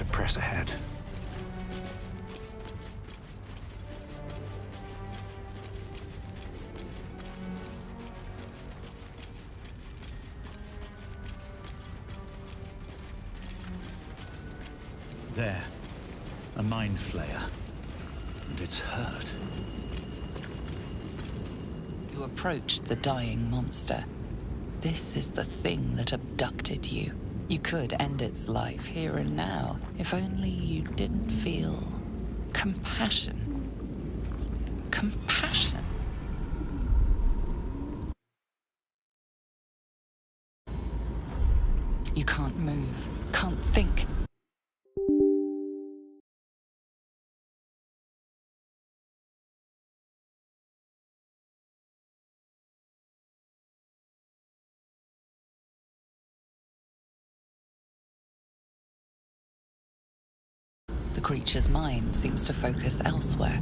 to press ahead. There, a mind flayer. And it's hurt. You approach the dying monster. This is the thing that abducted you. You could end its life here and now, if only you didn't feel compassion. Compassion. You can't move, can't think. The creature's mind seems to focus elsewhere.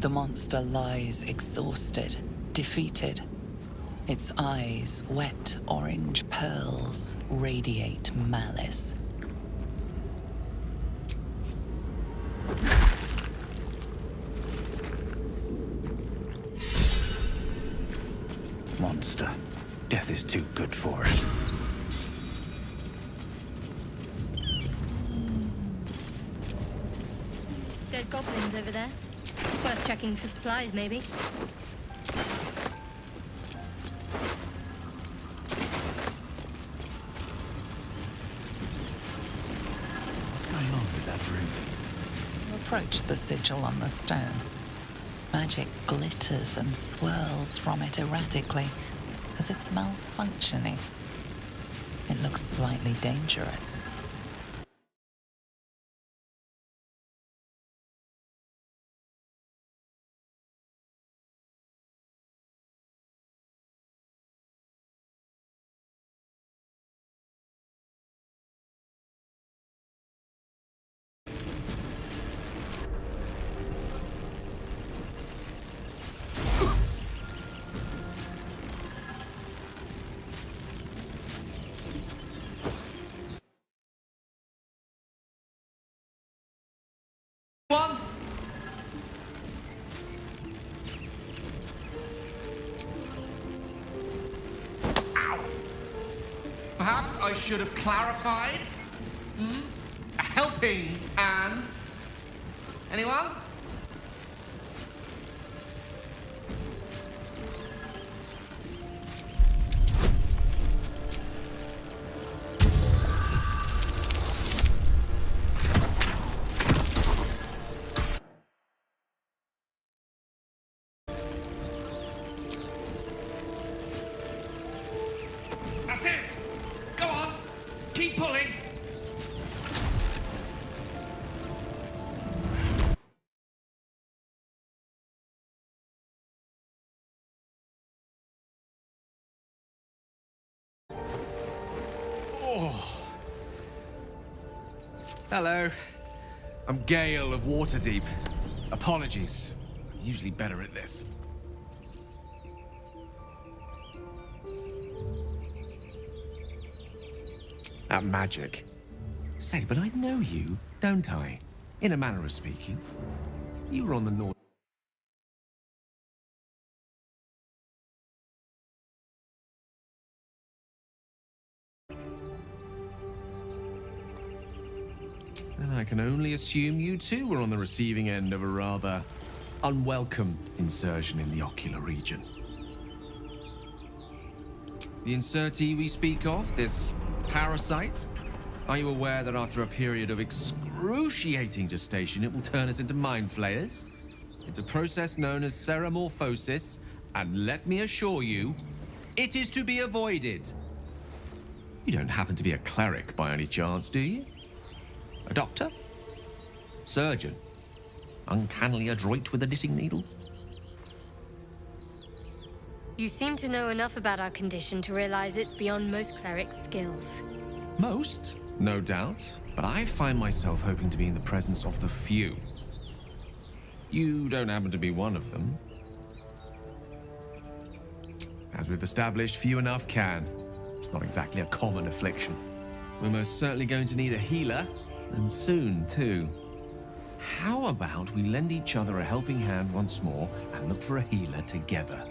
The monster lies exhausted, defeated. Its eyes, wet orange pearls, radiate malice. Monster. Death is too good for it. Dead goblins over there. Worth checking for supplies, maybe. What's going on with that room? You approach the sigil on the stone. Magic glitters and swirls from it erratically, as if malfunctioning. It looks slightly dangerous. Perhaps I should have clarified. A helping hand. Anyone? That's it! Go on! Keep pulling! Oh. Hello. I'm Gale of Waterdeep. Apologies. I'm usually better at this. At magic. Say, but I know you, don't I? In a manner of speaking. You were on the North. And I can only assume you too were on the receiving end of a rather unwelcome insertion in the ocular region. The insertee we speak of, this parasite, are you aware that after a period of excruciating gestation, it will turn us into mind flayers? It's a process known as ceremorphosis, and let me assure you, it is to be avoided. You don't happen to be a cleric by any chance, do you? A doctor? Surgeon? Uncannily adroit with a knitting needle? You seem to know enough about our condition to realize it's beyond most clerics' skills. Most, no doubt, but I find myself hoping to be in the presence of the few. You don't happen to be one of them. As we've established, few enough can. It's not exactly a common affliction. We're most certainly going to need a healer, and soon, too. How about we lend each other a helping hand once more and look for a healer together?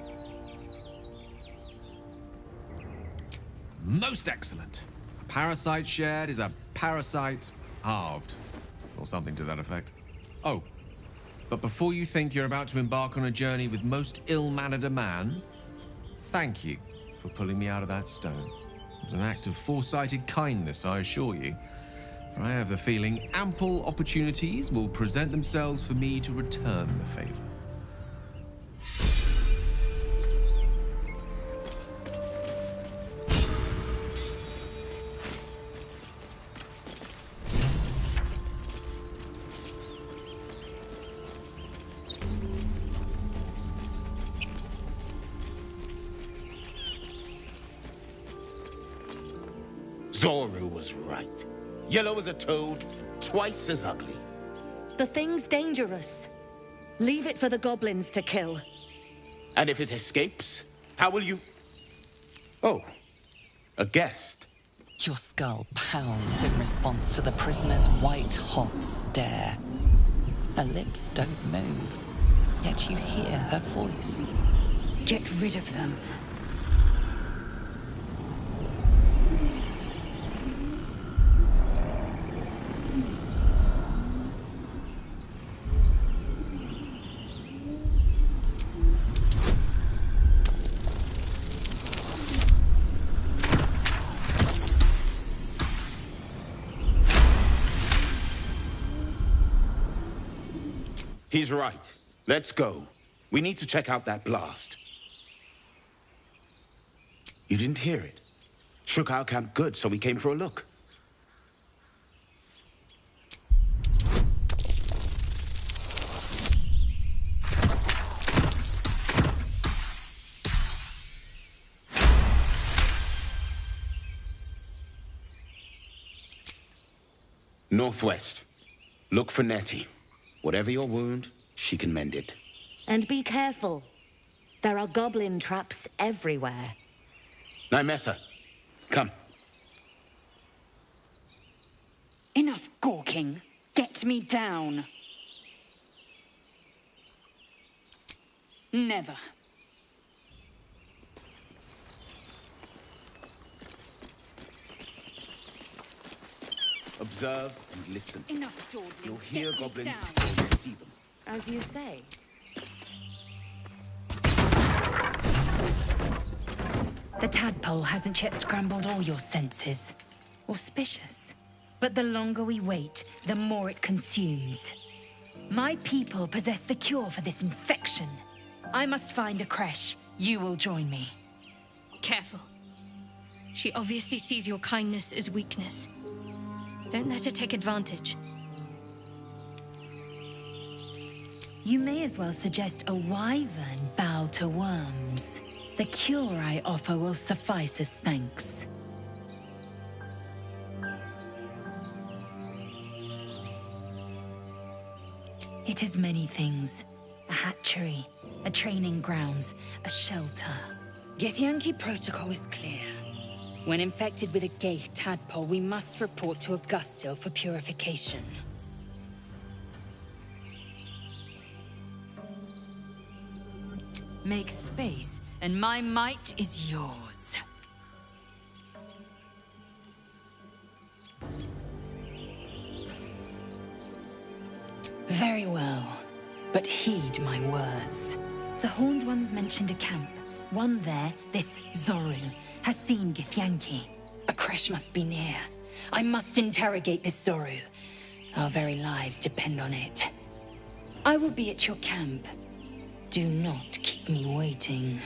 Most excellent. A parasite shared is a parasite halved, or something to that effect. Oh, but before you think you're about to embark on a journey with most ill-mannered a man, thank you for pulling me out of that stone. It was an act of foresighted kindness, I assure you. For I have the feeling ample opportunities will present themselves for me to return the favor. Zoru was right. Yellow as a toad, twice as ugly. The thing's dangerous. Leave it for the goblins to kill. And if it escapes, how will you... Oh, a guest. Your skull pounds in response to the prisoner's white-hot stare. Her lips don't move, yet you hear her voice. Get rid of them. He's right. Let's go. We need to check out that blast. You didn't hear it? Shook our camp good, so we came for a look. Northwest. Look for Nettie. Whatever your wound, she can mend it. And be careful. There are goblin traps everywhere. Nymessa, come. Enough gawking. Get me down. Never. Observe and listen. Enough dawdling. You'll hear Get me goblins down. before you see them. As you say. The tadpole hasn't yet scrambled all your senses. Auspicious. But the longer we wait, the more it consumes. My people possess the cure for this infection. I must find a creche. You will join me. Careful. She obviously sees your kindness as weakness. Don't let her take advantage. You may as well suggest a wyvern bow to worms. The cure I offer will suffice as thanks. It is many things. A hatchery, a training grounds, a shelter. Githyanki protocol is clear. When infected with a gay tadpole, we must report to Augustil for purification. Make space, and my might is yours. Very well, but heed my words. The Horned Ones mentioned a camp. One there, this Zoru, has seen Githyanki. A creche must be near. I must interrogate this Zoru. Our very lives depend on it. I will be at your camp. Do not keep me waiting.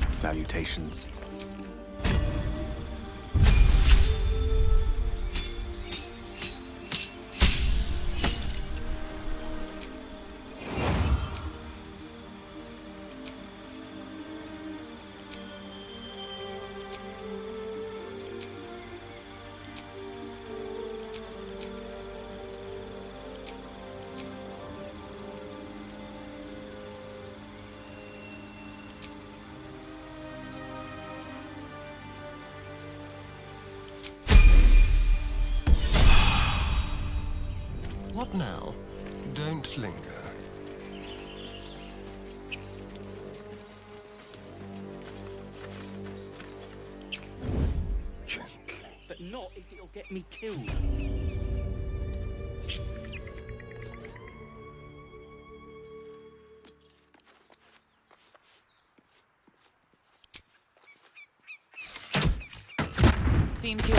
Salutations. Not now. Don't linger. Gently. But not if it'll get me killed. Seems you're...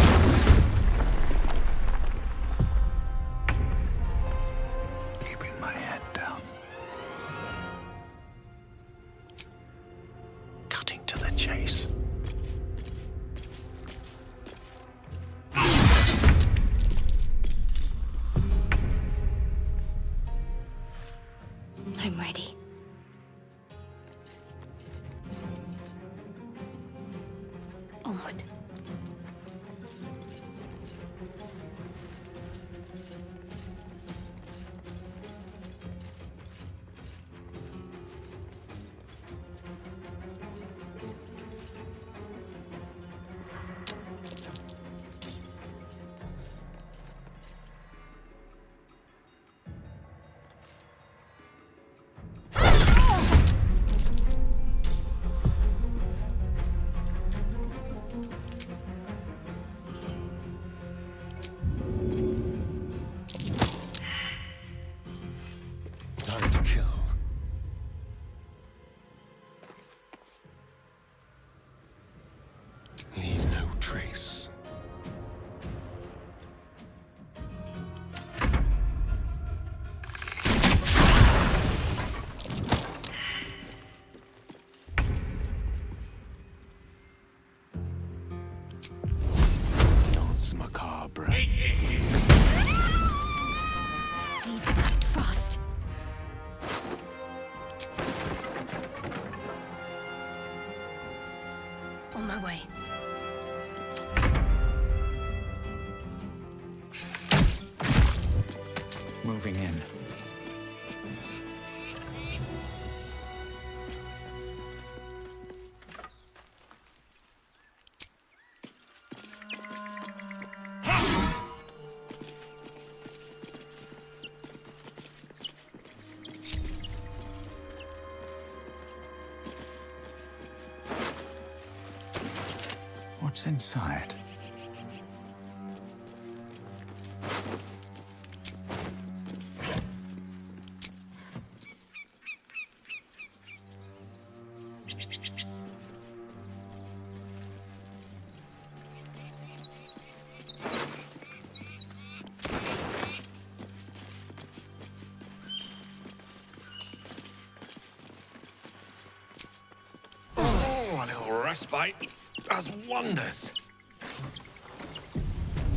Keeping my head down. Cutting to the chase. I'm ready. Onward. Time to kill. Leave no trace. Danse macabre. Need to act fast. On my way. Moving in. What's inside? Oh, a little respite does wonders.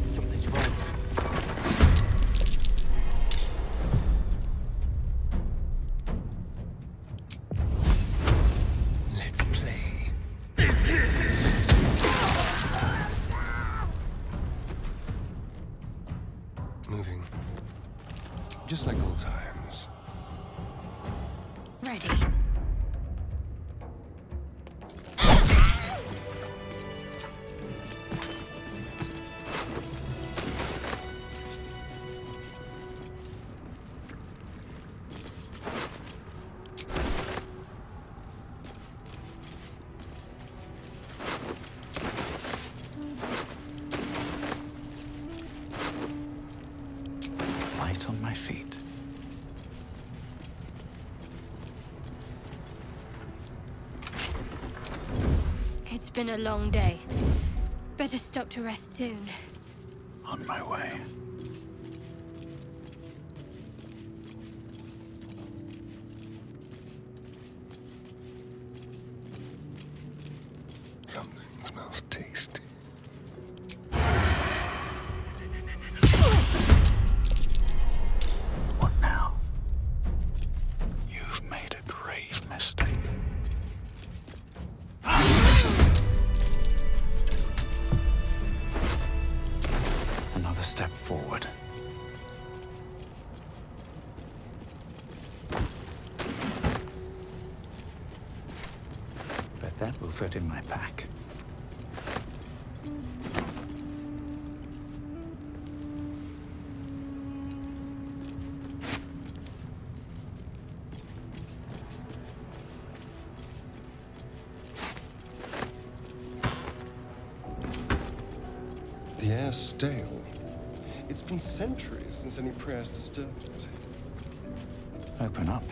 Something's wrong. Let's play. Moving. Just like old times. Ready. Light on my feet. It's been a long day. Better stop to rest soon. On my way. Something smells tasty. What now? You've made a grave mistake. Another step forward. Bet that will fit in my pack. The air's stale. It's been centuries since any prayers disturbed it. Open up.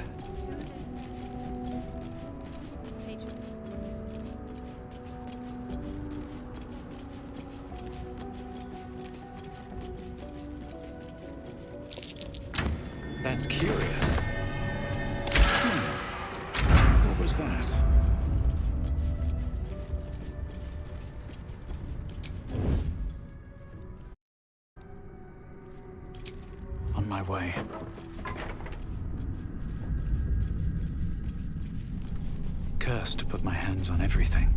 That's curious. What was that? On my way. Cursed to put my hands on everything.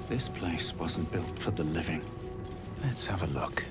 This place wasn't built for the living. Let's have a look.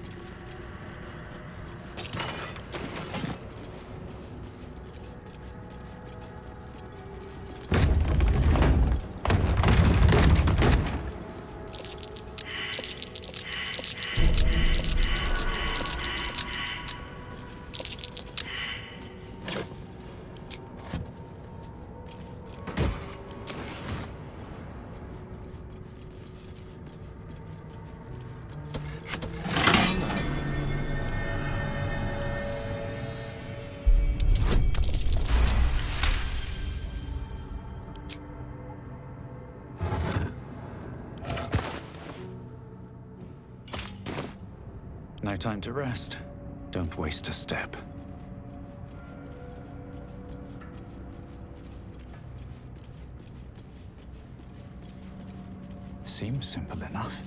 No time to rest. Don't waste a step. Seems simple enough.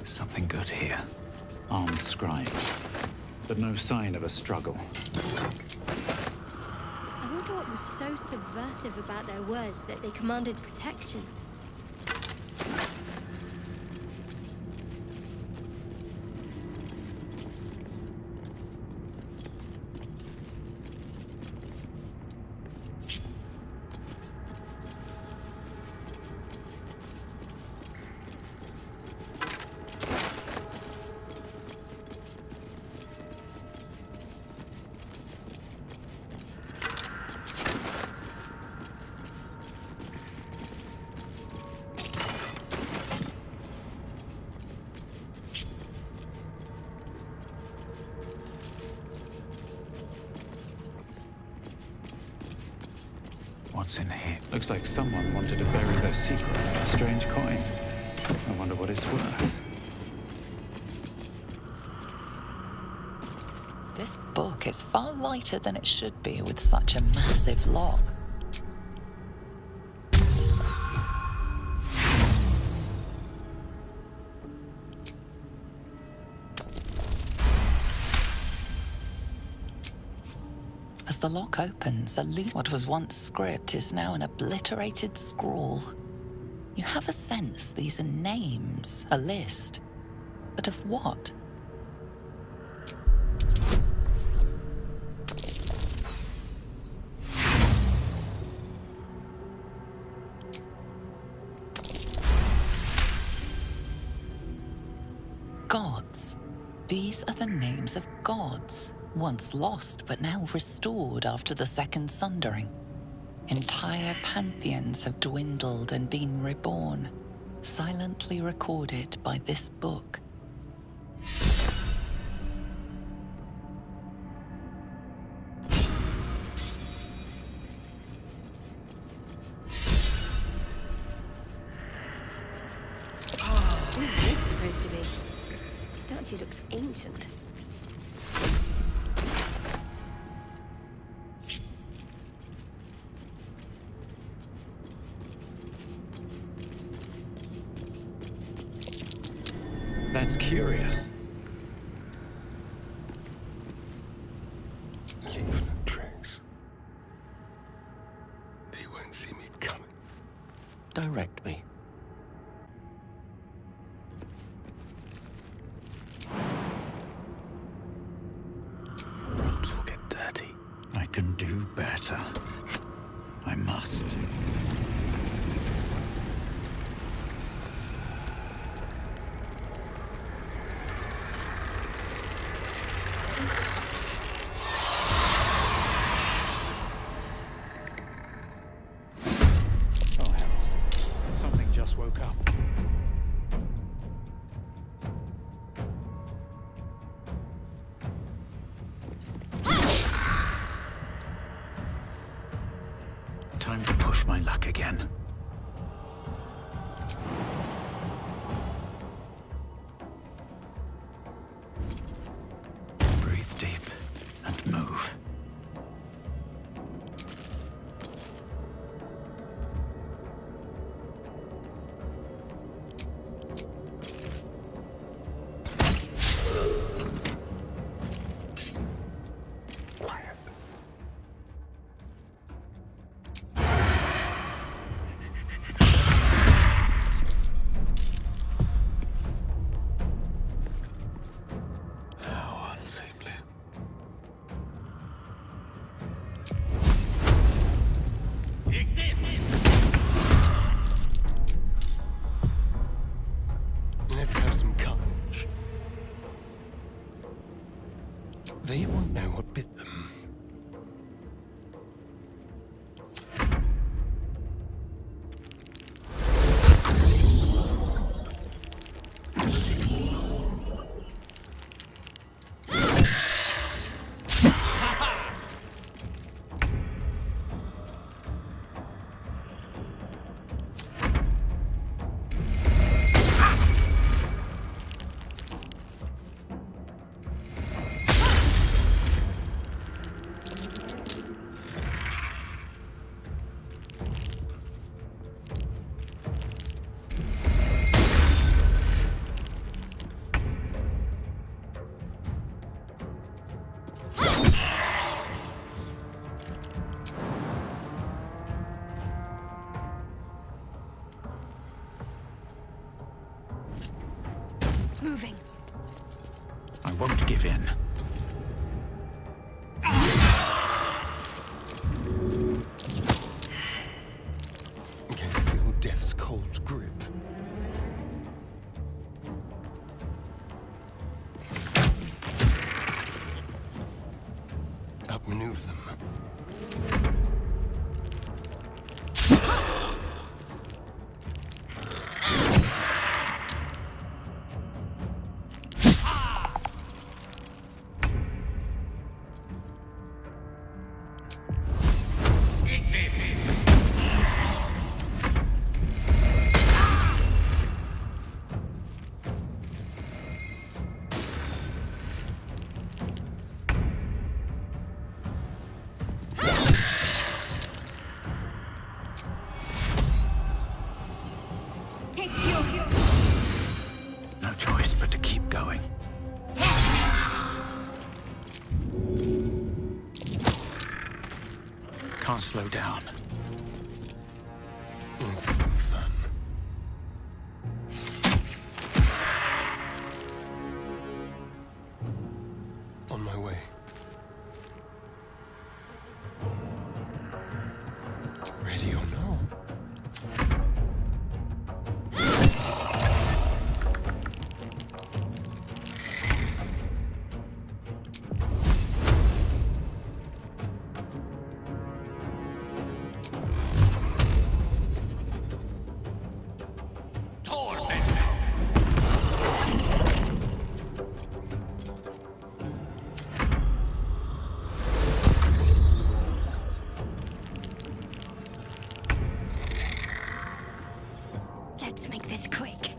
Something good here. Armed scribe, but no sign of a struggle. I wonder what was so subversive about their words that they commanded protection. What's in here? Looks like someone wanted to bury their secret. A strange coin. I wonder what it's worth. This book is far lighter than it should be with such a massive lock. As the lock opens, what was once script is now an obliterated scrawl. You have a sense these are names, a list. But of what? Gods. These are the names of gods. Once lost, but now restored after the Second Sundering. Entire pantheons have dwindled and been reborn, silently recorded by this book. Who's this supposed to be? The statue looks ancient. That's curious. Leave no tracks. They won't see me coming. Direct me. Robes will get dirty. I can do better. I must. They won't know what bit them. Moving. I won't give in. Can you feel death's cold grip? Outmaneuver them. No choice but to keep going. Can't slow down. Let's have some fun. On my way. Ready or no? Let's make this quick.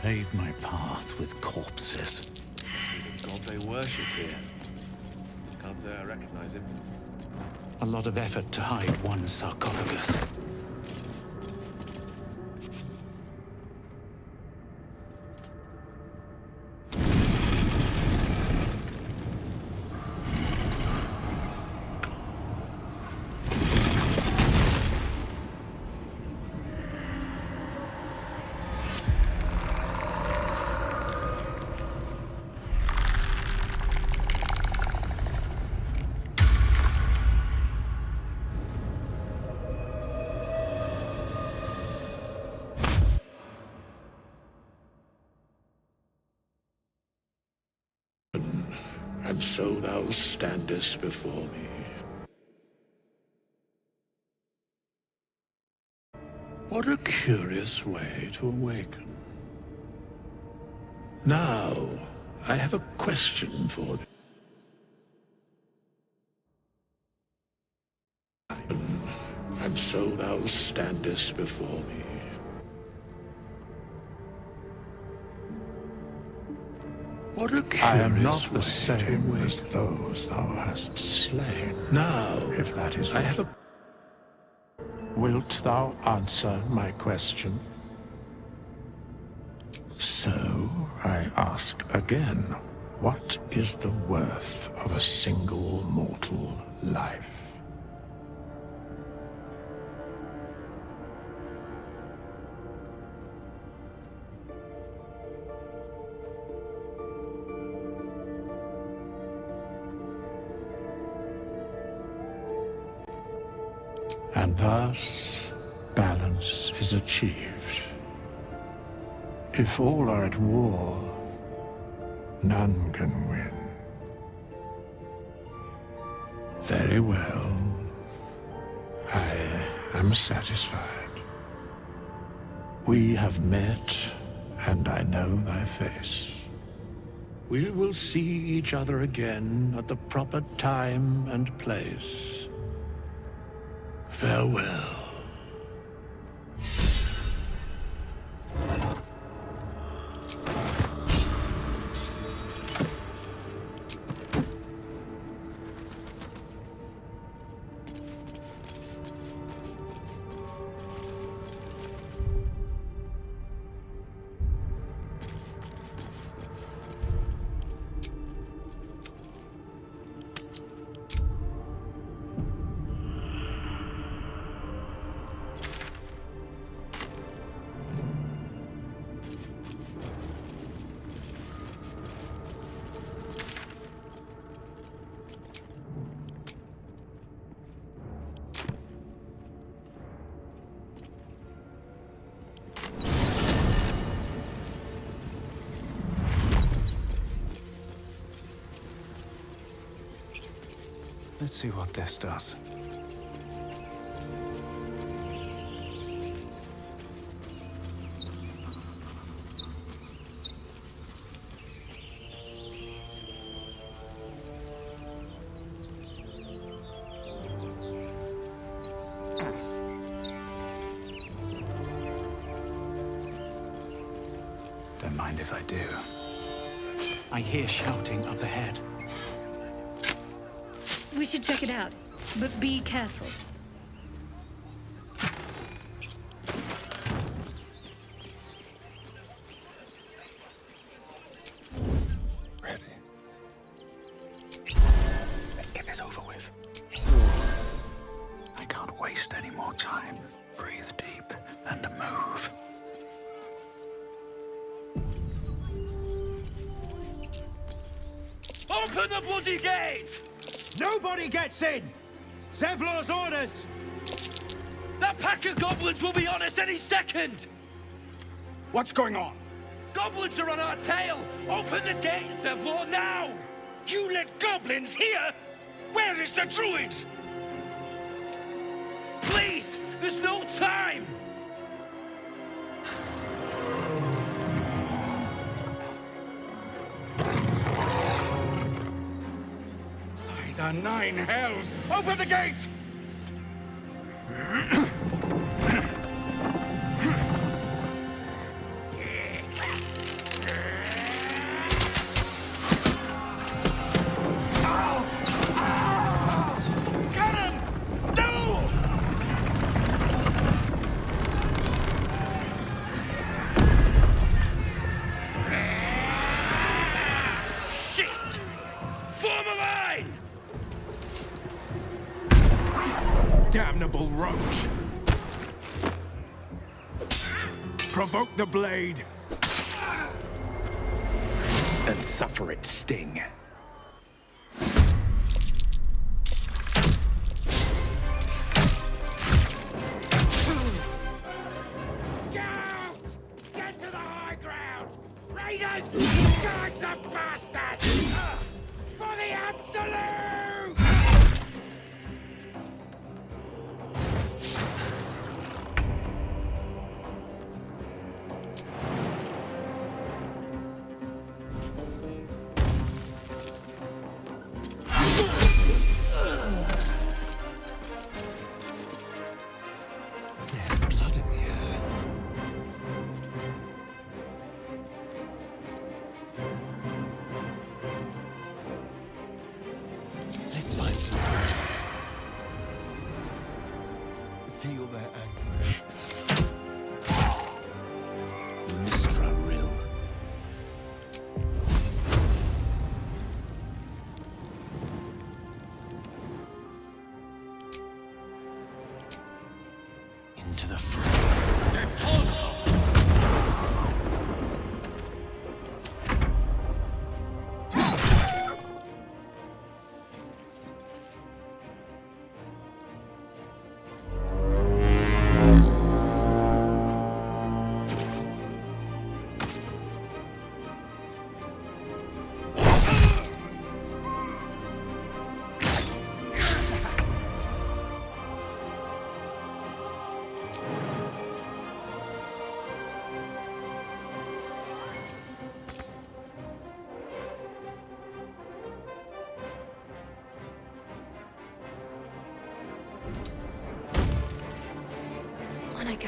Pave my path with corpses. The god they worship here. Can't say I recognize him. A lot of effort to hide one sarcophagus. And so thou standest before me. What a curious way to awaken. Now, I have a question for thee. And so thou standest before me. What a curious I am not the way same to as those thou hast slain. Now, If that is I what... have a... Wilt thou answer my question? So, I ask again, what is the worth of a single mortal life? And thus, balance is achieved. If all are at war, none can win. Very well. I am satisfied. We have met, and I know thy face. We will see each other again at the proper time and place. Farewell. Let's see what this does. Don't mind if I do. I hear shouting up ahead. We should check it out, but be careful. Ready. Let's get this over with. I can't waste any more time. Breathe deep and move. Open the bloody gate! Nobody gets in! Zevlor's orders! That pack of goblins will be on us any second! What's going on? Goblins are on our tail! Open the gate, Zevlor, now! You let goblins here? Where is the druid? Please! There's no time! The nine hells! Open the gate! Cannon! No! Shit! Form a line! Damnable roach! Provoke the blade! And suffer its sting. Scout! Get to the high ground! Raiders! Guard the bastards! For the absolute! There's blood in the air. Let's find some prey. Feel their anguish. Mistra Rill. Into the fray. On I go.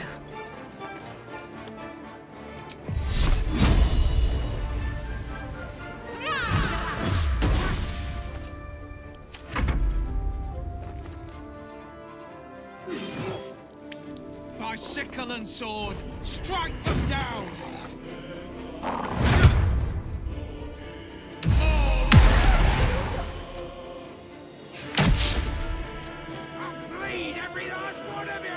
By sickle and sword, strike them down! I'll bleed every last one of you!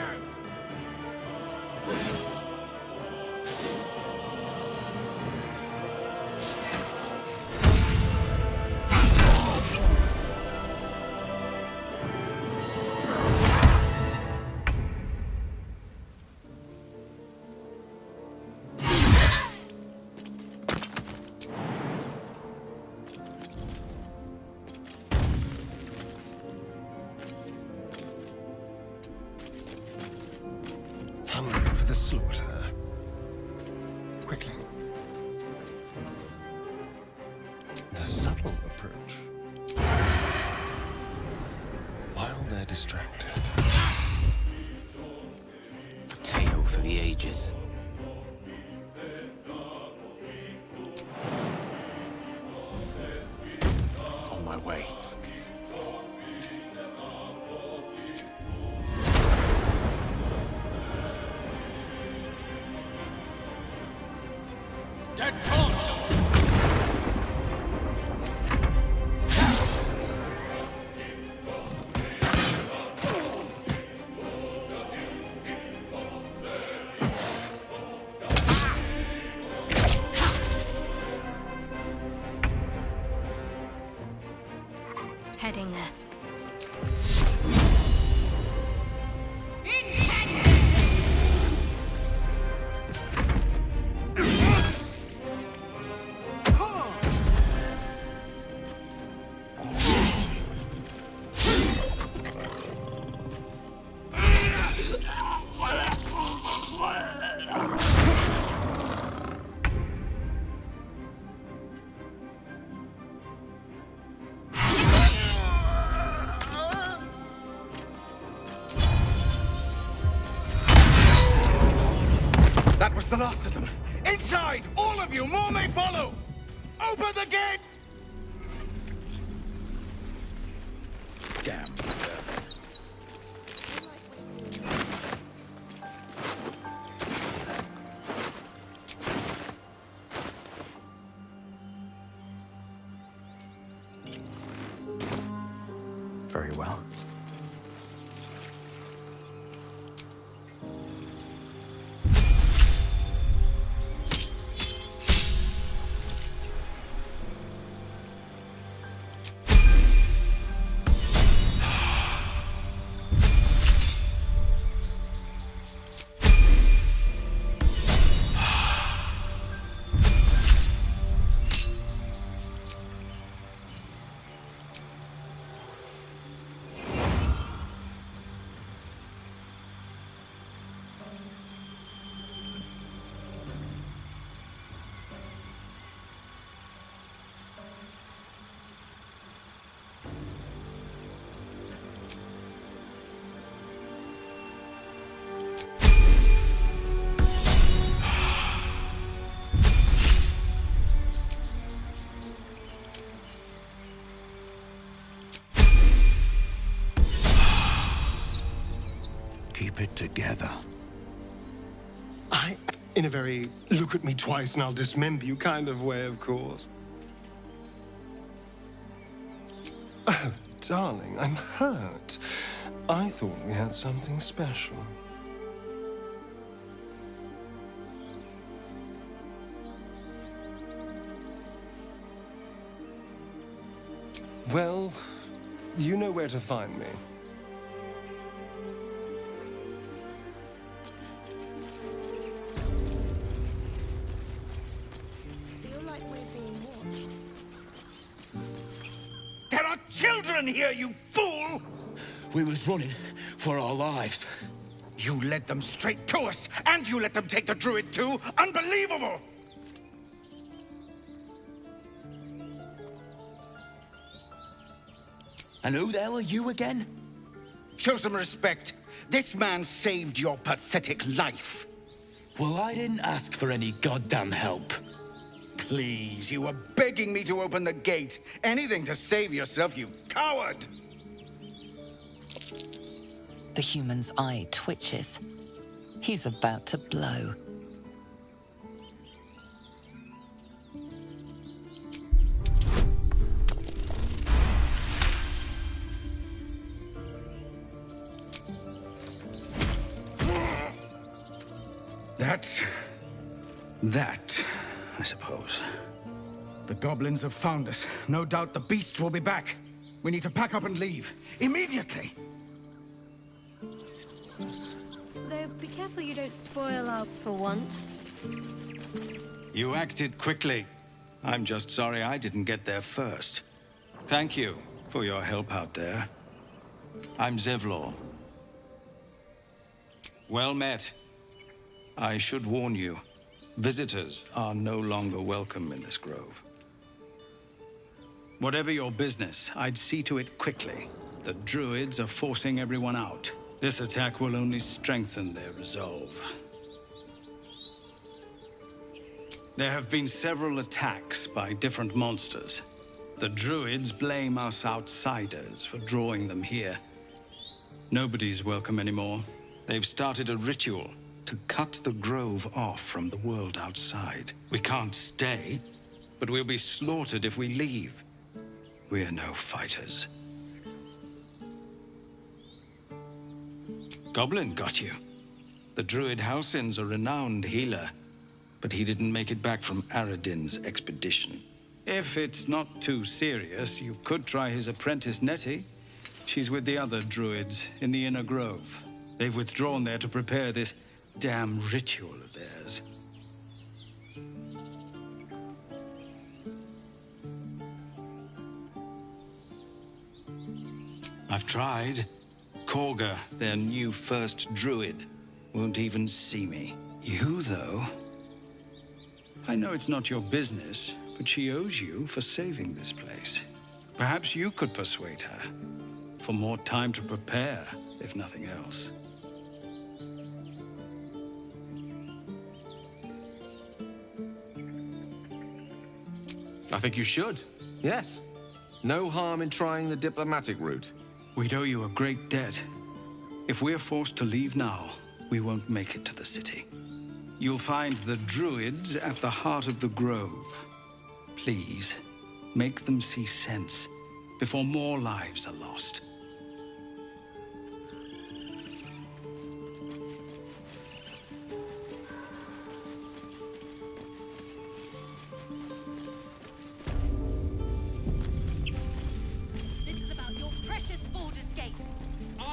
Hungry for the slaughter. Quickly. The subtle approach. While they're distracted. A tale for the ages. On my way. Dead taunt! Heading there. That was the last of them. Inside! All of you! More may follow! Open the gate! Damn. Very well. Keep it together. In a very look at me twice and I'll dismember you kind of way, of course. Oh, darling, I'm hurt. I thought we had something special. Well, you know where to find me. There are children here, you fool! We was running for our lives. You led them straight to us, and you let them take the druid too? Unbelievable! And who the hell are you again? Show some respect. This man saved your pathetic life. Well, I didn't ask for any goddamn help. Please, you were begging me to open the gate. Anything to save yourself, you coward! The human's eye twitches. He's about to blow. That, I suppose. The goblins have found us. No doubt the beasts will be back. We need to pack up and leave. Immediately! Though, be careful you don't spoil our for once. You acted quickly. I'm just sorry I didn't get there first. Thank you for your help out there. I'm Zevlor. Well met. I should warn you. Visitors are no longer welcome in this grove. Whatever your business, I'd see to it quickly. The druids are forcing everyone out. This attack will only strengthen their resolve. There have been several attacks by different monsters. The druids blame us outsiders for drawing them here. Nobody's welcome anymore. They've started a ritual to cut the grove off from the world outside. We can't stay, but we'll be slaughtered if we leave. We're no fighters. Goblin got you. The druid Halsin's a renowned healer, but he didn't make it back from Aradin's expedition. If it's not too serious, you could try his apprentice Nettie. She's with the other druids in the inner grove. They've withdrawn there to prepare this damn ritual of theirs. I've tried. Korga, their new first druid, won't even see me. You, though? I know it's not your business, but she owes you for saving this place. Perhaps you could persuade her. For more time to prepare, if nothing else. I think you should. Yes. No harm in trying the diplomatic route. We'd owe you a great debt. If we're forced to leave now, we won't make it to the city. You'll find the druids at the heart of the grove. Please, make them see sense before more lives are lost.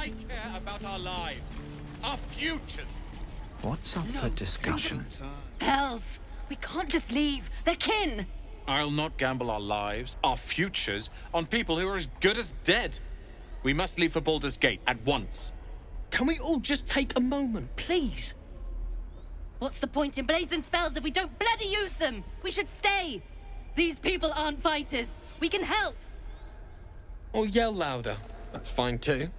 I care about our lives, our futures. What's up for discussion? Hells! We can't just leave. They're kin! I'll not gamble our lives, our futures, on people who are as good as dead. We must leave for Baldur's Gate at once. Can we all just take a moment, please? What's the point in blades and spells if we don't bloody use them? We should stay! These people aren't fighters. We can help! Or yell louder. That's fine too.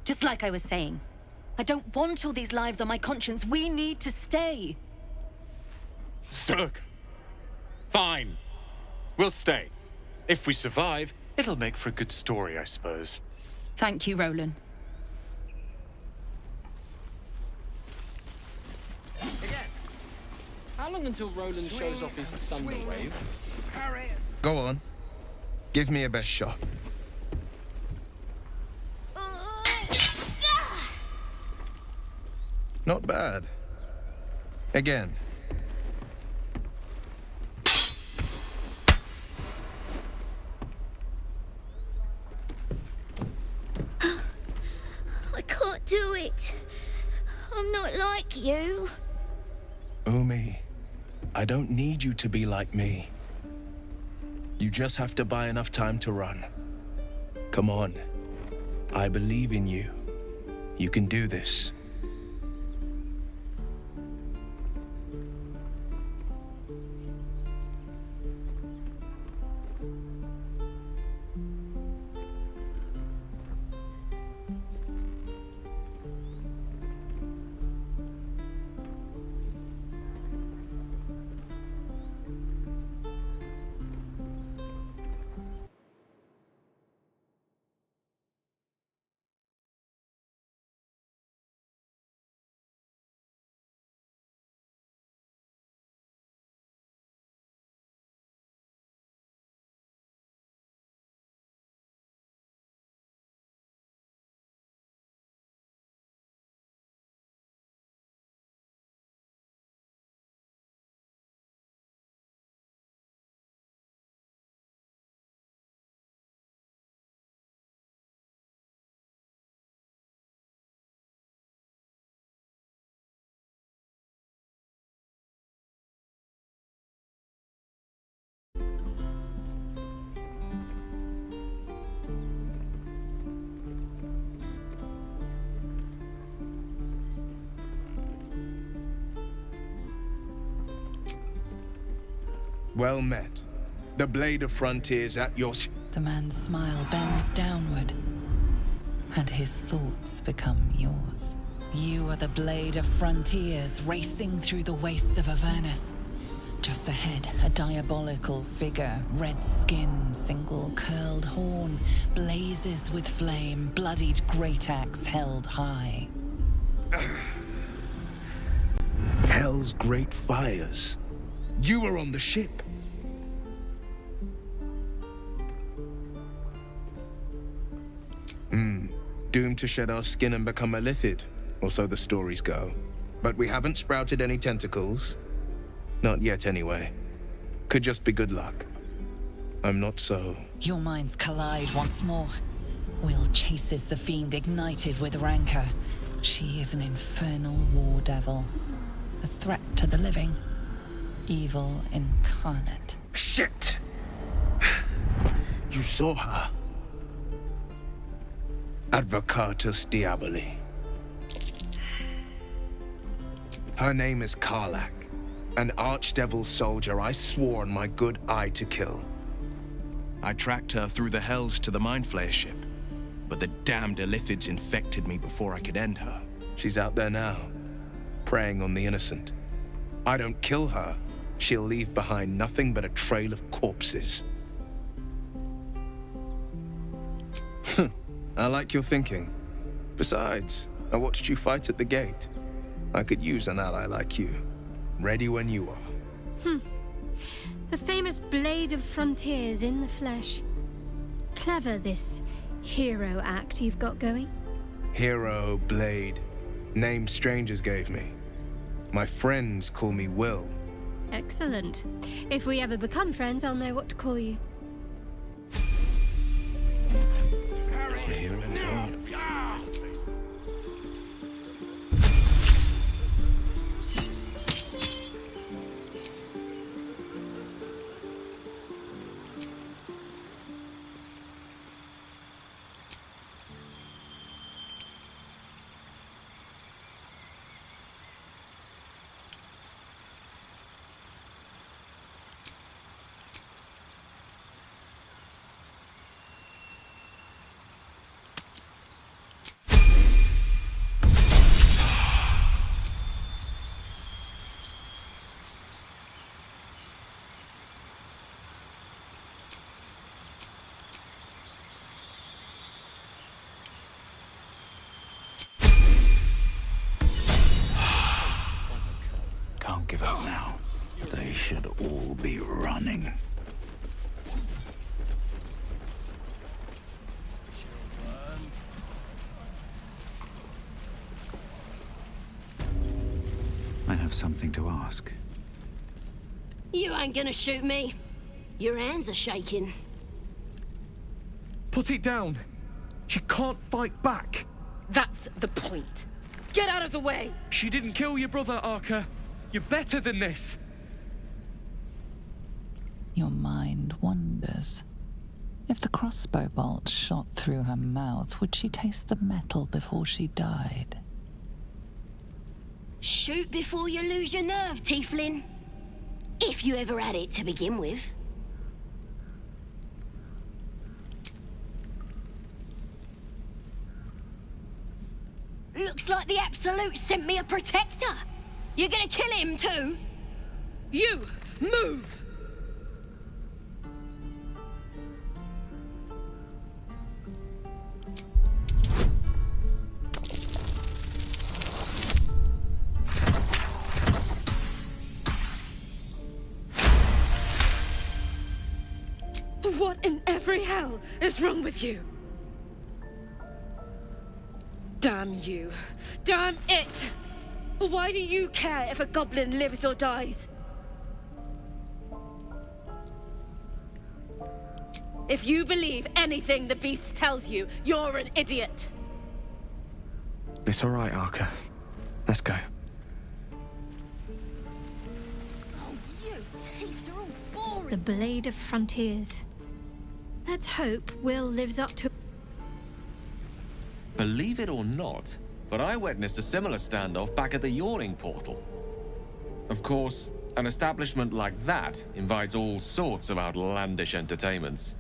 Just like I was saying, I don't want all these lives on my conscience. We need to stay. Zerg. Fine. We'll stay. If we survive, it'll make for a good story, I suppose. Thank you, Roland. Again. How long until Roland shows off his thunder wave? Go on. Give me a best shot. Not bad. Again. I can't do it. I'm not like you. Umi, I don't need you to be like me. You just have to buy enough time to run. Come on. I believe in you. You can do this. Well met. The blade of frontiers at your... The man's smile bends downward, and his thoughts become yours. You are the blade of frontiers racing through the wastes of Avernus. Just ahead, a diabolical figure, red skin, single curled horn, blazes with flame, bloodied great axe held high. Hell's great fires. You were on the ship. Doomed to shed our skin and become a lithid, or so the stories go. But we haven't sprouted any tentacles. Not yet, anyway. Could just be good luck. I'm not so... Your minds collide once more. Will chases the fiend ignited with rancor. She is an infernal war devil. A threat to the living. Evil incarnate. Shit! You saw her. Advocatus Diaboli. Her name is Karlach, an archdevil soldier I swore on my good eye to kill. I tracked her through the hells to the Mind Flayer ship, but the damned Illithids infected me before I could end her. She's out there now, preying on the innocent. I don't kill her, she'll leave behind nothing but a trail of corpses. I like your thinking. Besides, I watched you fight at the gate. I could use an ally like you. Ready when you are. The famous Blade of Frontiers in the flesh. Clever, this hero act you've got going. Hero, Blade. Name strangers gave me. My friends call me Will. Excellent. If we ever become friends, I'll know what to call you. Give up now. They should all be running. I have something to ask. You ain't gonna shoot me. Your hands are shaking. Put it down. She can't fight back. That's the point. Get out of the way! She didn't kill your brother, Arca. You're better than this. Your mind wanders. If If the crossbow bolt shot through her mouth, would she taste the metal before she died? Shoot before you lose your nerve, Tiefling. If you ever had it to begin with. Looks like the Absolute sent me a protector. You're gonna kill him too? You! Move! What in every hell is wrong with you? Damn you. Damn it! Why do you care if a goblin lives or dies? If you believe anything the beast tells you, you're an idiot. It's all right, Arca. Let's go. Oh, you thieves are all boring. The Blade of Frontiers. Let's hope Will lives up to... Believe it or not, but I witnessed a similar standoff back at the Yawning Portal. Of course, an establishment like that invites all sorts of outlandish entertainments.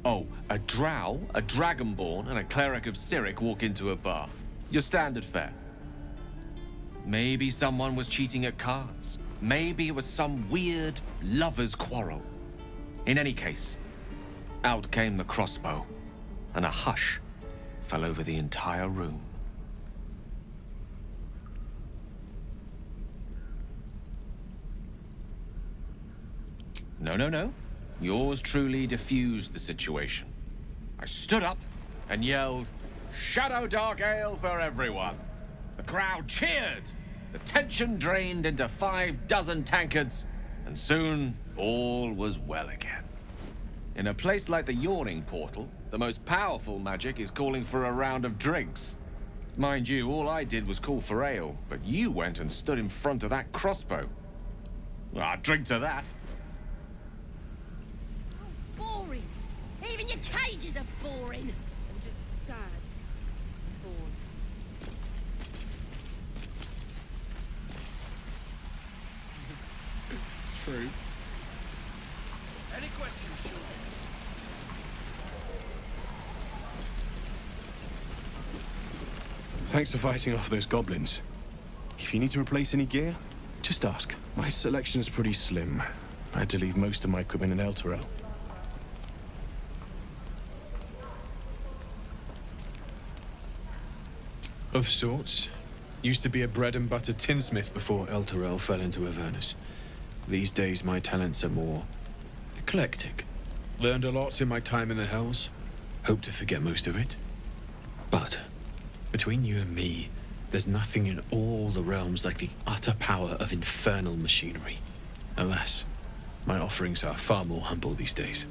Oh, a drow, a dragonborn, and a cleric of Cyric walk into a bar. Your standard fare. Maybe someone was cheating at cards. Maybe it was some weird lover's quarrel. In any case, out came the crossbow, and a hush fell over the entire room. No. Yours truly diffused the situation. I stood up and yelled, "Shadow Dark Ale for everyone!" The crowd cheered. The tension drained into 6 tankards, and soon all was well again. In a place like the Yawning Portal, the most powerful magic is calling for a round of drinks. Mind you, all I did was call for ale, but you went and stood in front of that crossbow. Well, I'd drink to that. Boring. Even your cages are boring. I'm just sad. Bored. True. Any questions, children? Thanks for fighting off those goblins. If you need to replace any gear, just ask. My selection's pretty slim. I had to leave most of my equipment in Elturel. Of sorts. Used to be a bread and butter tinsmith before Elturel fell into Avernus. These days my talents are more eclectic. Learned a lot in my time in the Hells. Hope to forget most of it. But between you and me, there's nothing in all the realms like the utter power of infernal machinery. Alas, my offerings are far more humble these days.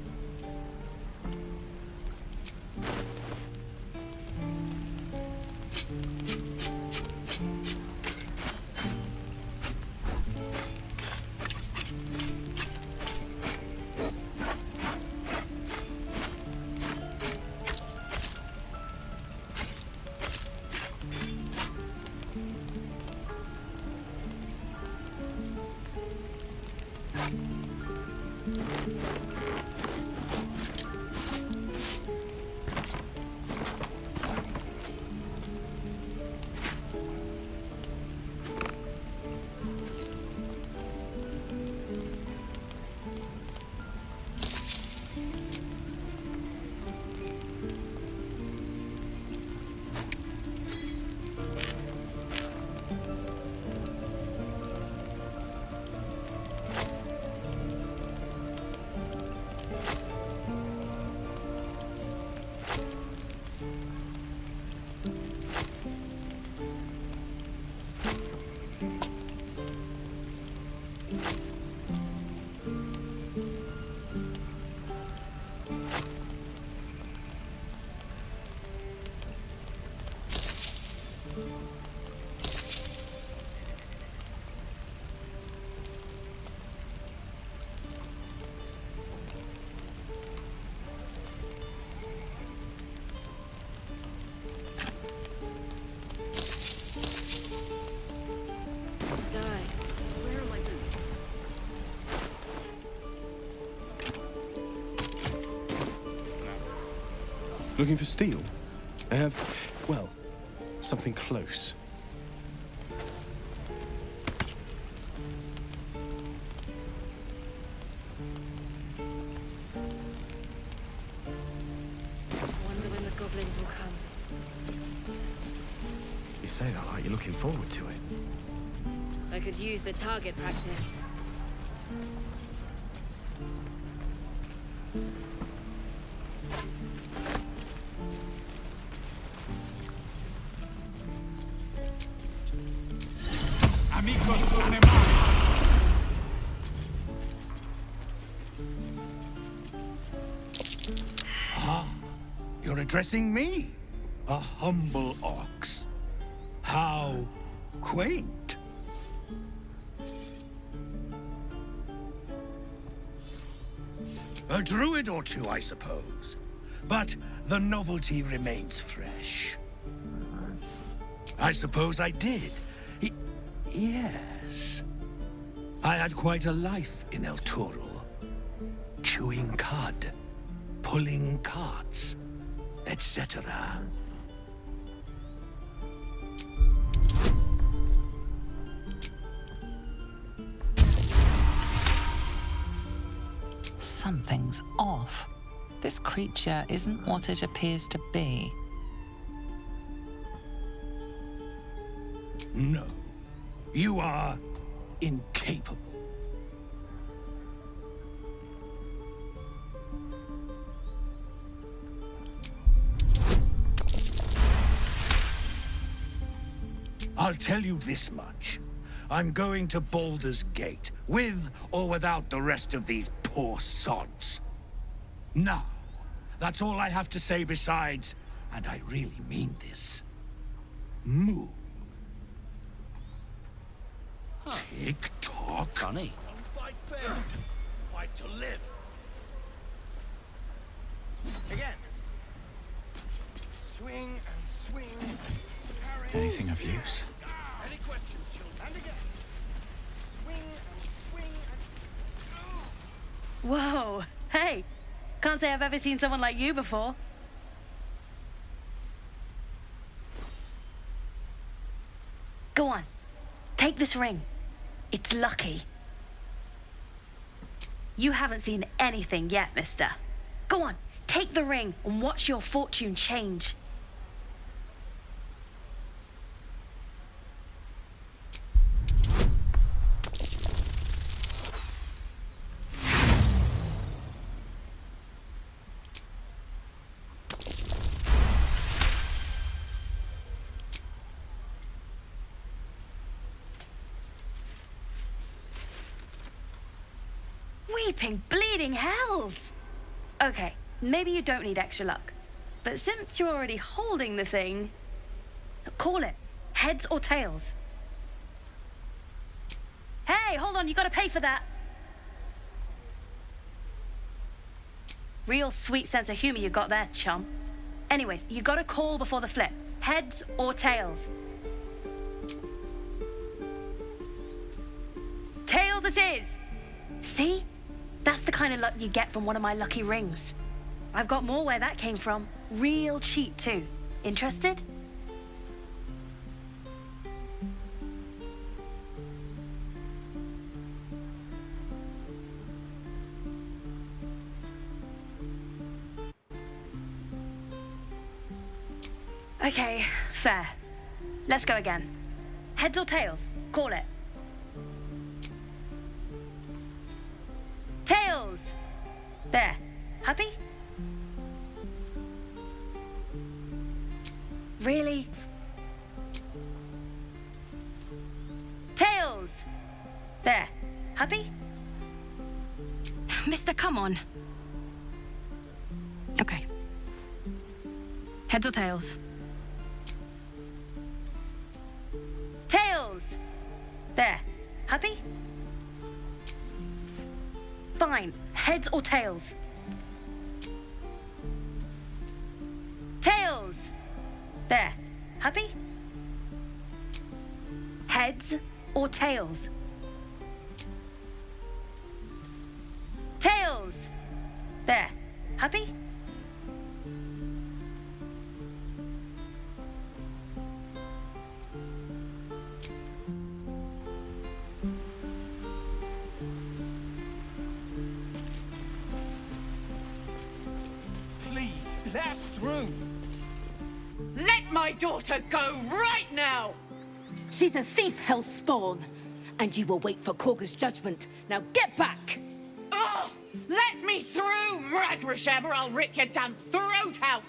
Looking for steel? I have, well, something close. Wonder when the goblins will come. You say that like you're looking forward to it. I could use the target practice. Amigos animales! Ah, you're addressing me, a humble ox. How quaint. A druid or two, I suppose. But the novelty remains fresh. I suppose I did. Yes. I had quite a life in El Toro. Chewing cud, pulling carts, etc. Something's off. This creature isn't what it appears to be. No. You are incapable. I'll tell you this much. I'm going to Baldur's Gate, with or without the rest of these poor sods. Now, that's all I have to say besides, and I really mean this, move. Tick-tock. Funny. Don't fight fair. Fight to live. Again. Swing and swing. Anything of use? Any questions, children? And again. Swing and swing and... Whoa! Hey! Can't say I've ever seen someone like you before. Go on. Take this ring. It's lucky. You haven't seen anything yet, mister. Go on, take the ring and watch your fortune change. Weeping, bleeding hells! Okay, maybe you don't need extra luck. But since you're already holding the thing, call it. Heads or tails? Hey, hold on, you gotta pay for that. Real sweet sense of humor you got there, chum. Anyways, you gotta call before the flip. Heads or tails? Tails it is! See? That's the kind of luck you get from one of my lucky rings. I've got more where that came from. Real cheap, too. Interested? Okay, fair. Let's go again. Heads or tails? Call it. Tails! There. Happy? Really? Tails! There. Happy? Mister, come on. Okay. Heads or tails? Tails! There. Happy? Fine. Heads or tails? Tails! There. Happy? Heads or tails? Tails! There. Happy? Let us through! Let my daughter go right now! She's a thief, hellspawn. And you will wait for Korga's judgment. Now get back! Oh! Let me through, Ragrasham, or I'll rip your damn throat out!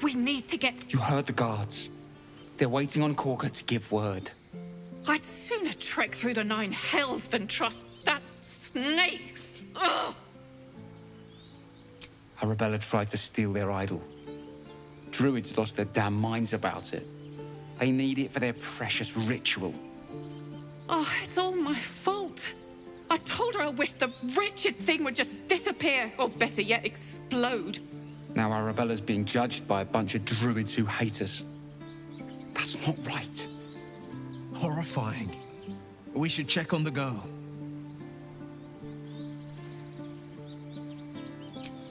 We need to get... You heard the guards. They're waiting on Korga to give word. I'd sooner trek through the 9 hells than trust that snake! Ugh! Arabella tried to steal their idol. Druids lost their damn minds about it. They need it for their precious ritual. Oh, it's all my fault. I told her I wished the wretched thing would just disappear, or better yet, explode. Now Arabella's being judged by a bunch of druids who hate us. That's not right. Horrifying. We should check on the girl.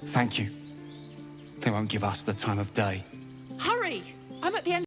Thank you. They won't give us the time of day. Hurry! I'm at the end.